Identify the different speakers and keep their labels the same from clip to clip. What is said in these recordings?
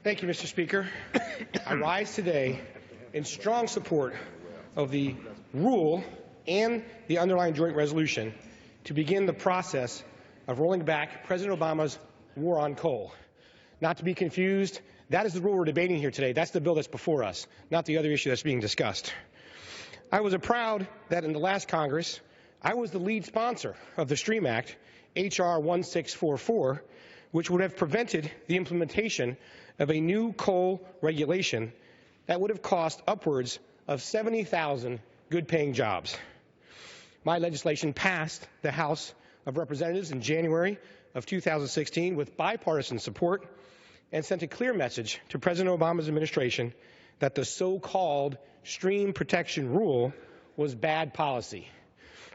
Speaker 1: Thank you, Mr. Speaker. I rise today in strong support of the rule and the underlying joint resolution to begin the process of rolling back President Obama's war on coal. Not to be confused, that is the rule we're debating here today. That's the bill that's before us, not the other issue that's being discussed. I was proud that in the last Congress, I was the lead sponsor of the STREAM Act, H.R. 1644, which would have prevented the implementation of a new coal regulation that would have cost upwards of 70,000 good-paying jobs. My legislation passed the House of Representatives in January of 2016 with bipartisan support and sent a clear message to President Obama's administration that the so-called stream protection rule was bad policy.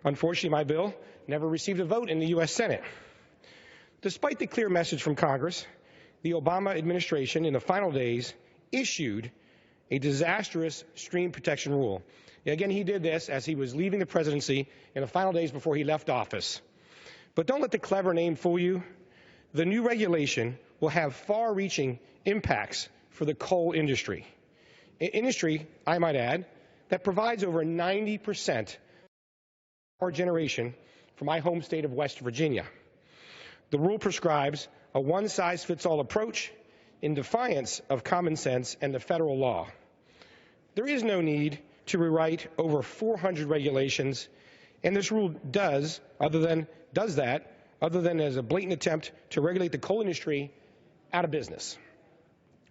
Speaker 1: Unfortunately, my bill never received a vote in the U.S. Senate. Despite the clear message from Congress, the Obama administration in the final days issued a disastrous stream protection rule. Again, he did this as he was leaving the presidency in the final days before he left office. But don't let the clever name fool you. The new regulation will have far-reaching impacts for the coal industry. An industry, I might add, that provides over 90% of power generation for my home state of West Virginia. The rule prescribes a one-size-fits-all approach in defiance of common sense and the federal law. There is no need to rewrite over 400 regulations, and this rule does that other than as a blatant attempt to regulate the coal industry out of business.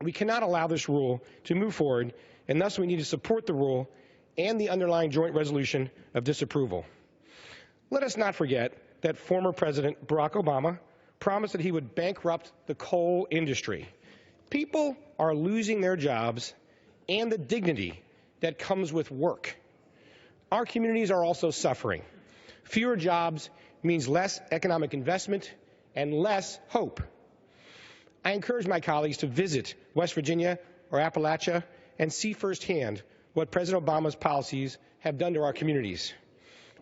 Speaker 1: We cannot allow this rule to move forward, and thus we need to support the rule and the underlying joint resolution of disapproval. Let us not forget that former President Barack Obama promised that he would bankrupt the coal industry. People are losing their jobs and the dignity that comes with work. Our communities are also suffering. Fewer jobs means less economic investment and less hope. I encourage my colleagues to visit West Virginia or Appalachia and see firsthand what President Obama's policies have done to our communities.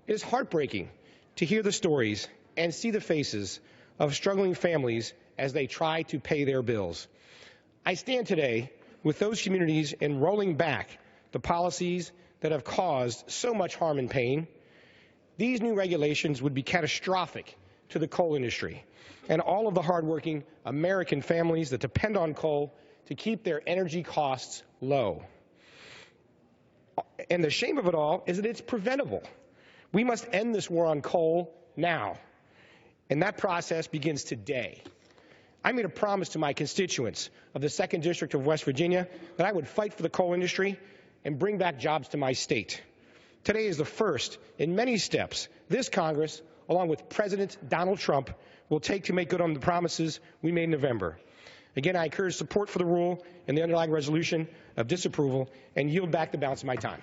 Speaker 1: It is heartbreaking to hear the stories and see the faces of struggling families as they try to pay their bills. I stand today with those communities in rolling back the policies that have caused so much harm and pain. These new regulations would be catastrophic to the coal industry and all of the hardworking American families that depend on coal to keep their energy costs low. And the shame of it all is that it's preventable. We must end this war on coal now, and that process begins today. I made a promise to my constituents of the 2nd District of West Virginia that I would fight for the coal industry and bring back jobs to my state. Today is the first in many steps this Congress, along with President Donald Trump, will take to make good on the promises we made in November. Again, I encourage support for the rule and the underlying resolution of disapproval and yield back the balance of my time.